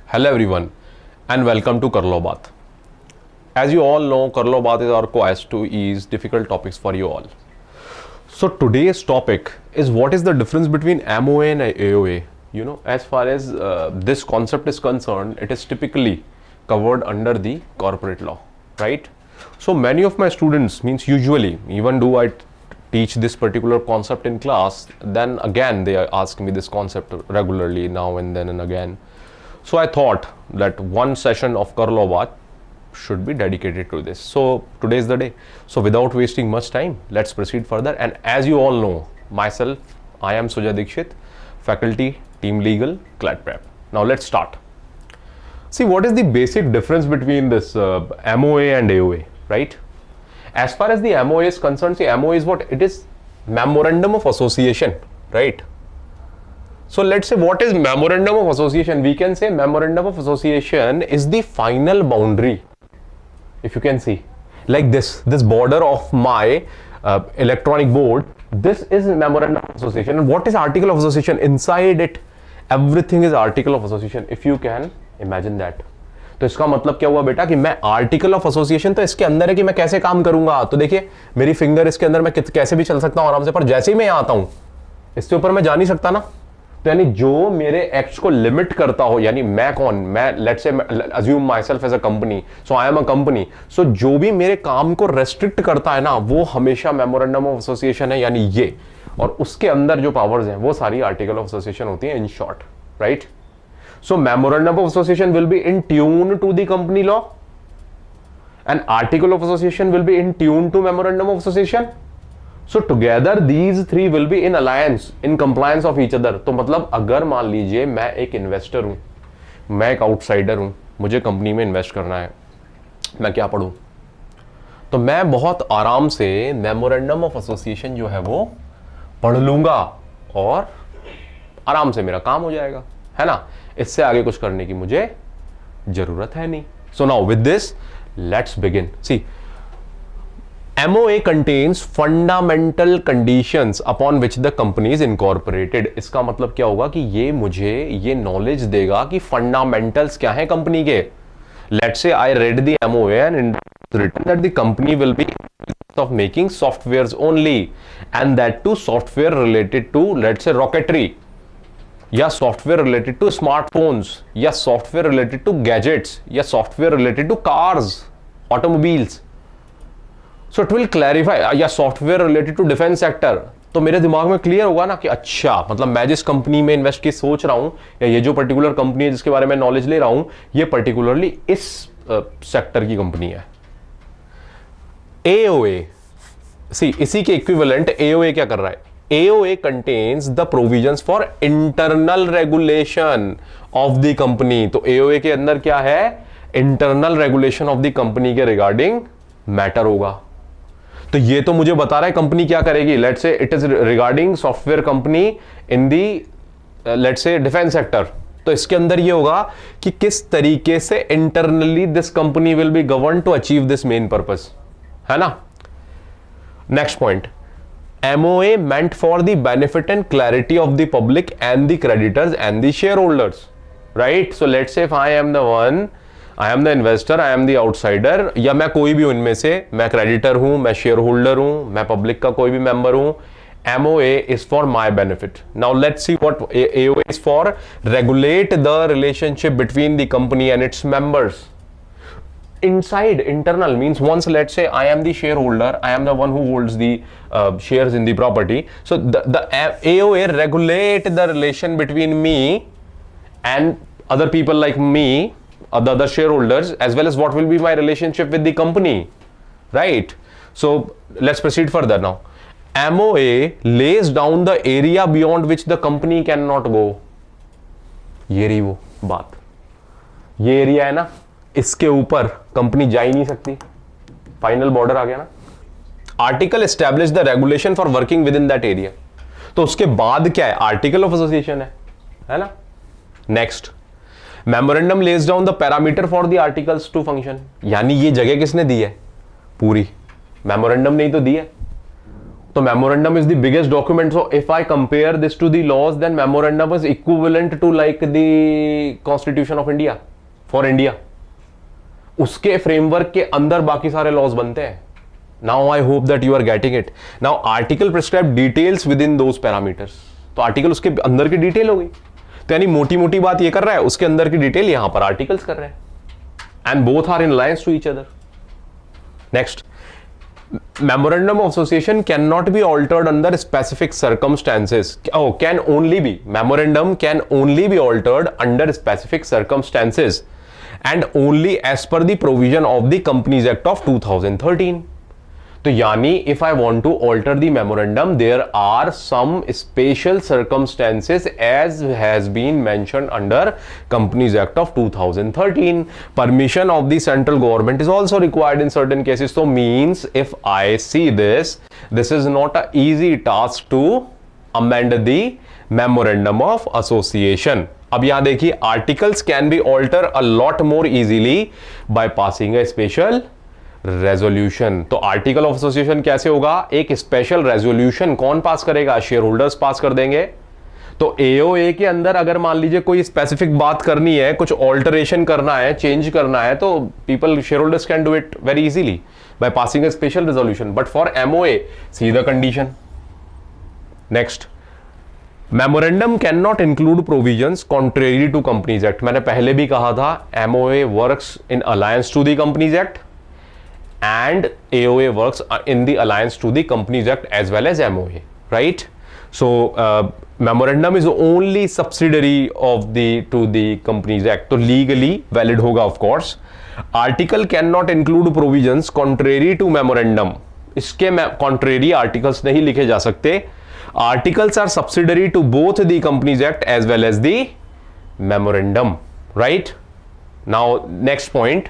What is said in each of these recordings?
Hello everyone and welcome to Karlo Baat. As you all know, Karlo Baat is our quest to ease difficult topics for you all. So today's topic is what is the difference between MOA and AOA. You know, as far as this concept is concerned, it is typically covered under the corporate law, right? So many of my students, means usually, even do I teach this particular concept in class, then again they ask me this concept regularly now and then and again. So I thought that one session of Karlo Baat should be dedicated to this. So today is the day. So without wasting much time, let's proceed further. And as you all know, myself, I am Sujay Dikshit, faculty, team legal, CLAT prep. Now let's start. See, what is the basic difference between this MOA and AOA, right? As far as the MOA is concerned, see, MOA is what? It is Memorandum of Association, right? So let's say, what is Memorandum of Association? We can say Memorandum of Association is the final boundary. If you can see, like this border of my electronic board, this is Memorandum of Association. And what is Article of Association? Inside it, everything is Article of Association. If you can imagine that. तो इसका मतलब क्या हुआ बेटा कि मैं article of association तो इसके अंदर है कि मैं कैसे काम करूंगा. तो देखिए, मेरी फिंगर इसके अंदर मैं कैसे भी चल सकता हूं आराम से, पर जैसे ही मैं यहां आता हूं इसके ऊपर मैं जा नहीं सकता ना. तो यानी जो मेरे एक्ट्स को लिमिट करता हो, यानी मैं कौन, मैं let's say assume myself as a company, so I am a company, so जो भी मेरे काम को रेस्ट्रिक्ट करता है ना, वो हमेशा मेमोरेंडम ऑफ एसोसिएशन है, यानी ये. और उसके अंदर जो पावर्स हैं वो सारी आर्टिकल ऑफ एसोसिएशन होती है, in short, right. So memorandum of association will be in tune to the company law, and article of association will be in tune to memorandum of association. So together these three will be in alliance, in compliance of each other. तो मतलब अगर मान लीजिए मैं एक investor हूं, मैं एक आउटसाइडर हूं, मुझे कंपनी में इन्वेस्ट करना है, मैं क्या पढ़ूं? तो मैं बहुत आराम से मेमोरेंडम ऑफ एसोसिएशन जो है वो पढ़ लूंगा और आराम से मेरा काम हो जाएगा, है ना. इससे आगे कुछ करने की मुझे जरूरत है नहीं. So now with this let's begin. See, MOA contains fundamental conditions upon which the company is incorporated. इसका मतलब क्या होगा कि ये मुझे ये नॉलेज देगा कि फंडामेंटल्स क्या है कंपनी के. Let's say I read the MOA and written that the company will be of making softwares only, and that too software related to, let's say, rocketry, या सॉफ्टवेयर रिलेटेड टू स्मार्टफोन्स, या software related to gadgets, या software related to cars, automobiles. So it will clarify, या software related to defence sector. तो मेरे दिमाग में clear होगा ना कि अच्छा, मतलब मैं जिस कंपनी में इन्वेस्ट की सोच रहा हूं, या ये जो पर्टिकुलर कंपनी है जिसके बारे में नॉलेज ले रहा हूं, ये पर्टिकुलरली इस सेक्टर की कंपनी है. AOA, सी, इसी के इक्विवेलेंट AOA क्या कर रहा है? AOA contains the provisions for internal regulation of the company. तो AOA के अंदर क्या है? Internal regulation of the company के regarding matter होगा. तो ये तो मुझे बता रहा है कंपनी क्या करेगी. Let's say it is regarding software company in the let's say defense sector. तो इसके अंदर ये होगा कि किस तरीके से internally this company will be governed to achieve this main purpose, है ना. Next point. MOA meant for the benefit and clarity of the public and the creditors and the shareholders, right? So let's say if I am the one, I am the investor, I am the outsider, या मैं कोई भी उनमें से, मैं creditor हूं, मैं shareholder हूं, मैं public का कोई भी member हूं, MOA is for my benefit. Now let's see what AOA is for. Regulate the relationship between the company and its members. Inside, internal means, once let's say I am the shareholder, I am the one who holds the shares in the property. So the AOA regulate the relation between me and other people like me, the other shareholders, as well as what will be my relationship with the company, right? So let's proceed further now. MOA lays down the area beyond which the company cannot go. ये रही वो बात, ये area है ना, इसके ऊपर company जा ही नहीं सकती. फाइनल बॉर्डर आ गया ना. Article establish the regulation for working with in that area. तो उसके बाद क्या है? आर्टिकल ऑफ एसोसिएशन है ना. Next, memorandum lays down the parameter for the articles to function. यानी ये जगह किसने दी है? पूरी मेमोरेंडम ने ही तो दी है. तो memorandum is the biggest document. So if I compare this to the laws, then memorandum is equivalent to like the Constitution of India for India. उसके framework के अंदर बाकी सारे laws बनते हैं. Now I hope that you are getting it. Now article prescribe details within those parameters. तो article उसके अंदर की detail हो गई. तो यानी मोटी मोटी बात ये कर रहा है, उसके अंदर की डिटेल यहां पर आर्टिकल्स कर रहे हैं. And both are in lines to each other. Next, memorandum of association cannot be altered under specific circumstances. Can only be. Memorandum can only be altered under specific circumstances and only as per the provision of the Companies Act of 2013. तो यानी if I want to alter the memorandum, there are some special circumstances as has been mentioned under Companies Act of 2013. Permission of the central government is also required in certain cases. So means if I see this is not an easy task to amend the memorandum of association. अब यहां देखिए, articles can be altered a lot more easily by passing a special resolution. तो article of association कैसे होगा? एक special resolution कौन पास करेगा? Share holders पास कर देंगे. तो एओए के अंदर अगर मान लीजिए कोई स्पेसिफिक बात करनी है, कुछ ऑल्टरेशन करना है, चेंज करना है, तो people share holders can do it very easily by passing a special resolution. But for MOA see the condition. Next, memorandum can not include provisions contrary to companies act. मैंने पहले भी कहा था, MOA works in alliance to the companies act and AOA works in the alliance to the Companies Act as well as MOA, right? So memorandum is only subsidiary of to the Companies Act, तो legally valid होगा of course. Article cannot include provisions contrary to memorandum. इसके contrary articles नहीं लिखे जा सकते. Articles are subsidiary to both the Companies Act as well as the memorandum, right? Now next point.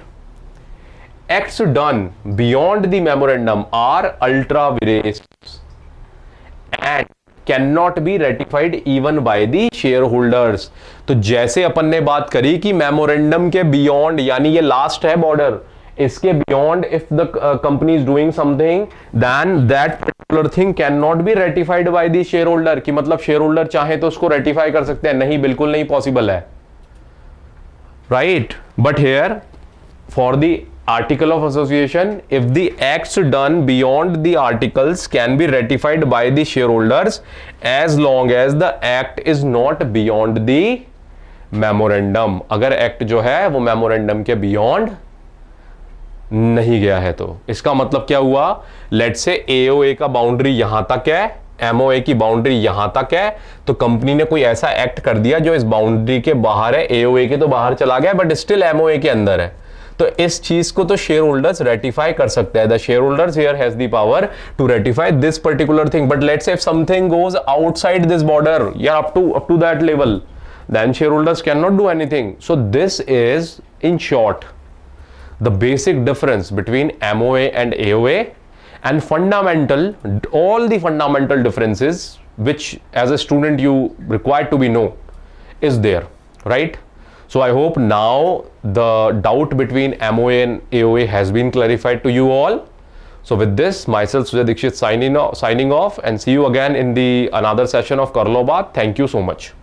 Acts done beyond the memorandum are ultra vires and cannot be ratified even by the shareholders. तो जैसे अपन ने बात करी कि memorandum के beyond, यानी ये last है बॉर्डर, इसके beyond if the company is doing something then that particular thing can not be ratified by the share holder. कि मतलब शेयर होल्डर चाहे तो उसको रेटिफाई कर सकते हैं? नहीं, बिल्कुल नहीं पॉसिबल है, right? But here for the article of association, if the acts done beyond the articles can be ratified by the shareholders as long as the act is not beyond the memorandum. अगर act जो है वो memorandum के beyond नहीं गया है, तो इसका मतलब क्या हुआ? Let's say AOA का बाउंड्री यहां तक है, MOA की बाउंड्री यहां तक है, तो कंपनी ने कोई ऐसा एक्ट कर दिया जो इस बाउंड्री के बाहर है. AOA के तो बाहर चला गया बट स्टिल MOA के अंदर है, तो इस चीज को तो शेयर होल्डर्स रेटिफाई कर सकते हैं. The shareholders here has the power to ratify this particular thing. But let's say if something goes outside this border या up to that level, then share holders can not do anything. So this is in short the basic difference between MOA and AOA and all the fundamental differences which as a student you required to be know is there, right? So I hope now the doubt between MOA and AOA has been clarified to you all. So with this, myself Sujay Dikshit signing off and see you again in the another session of Karlo Baat. Thank you so much.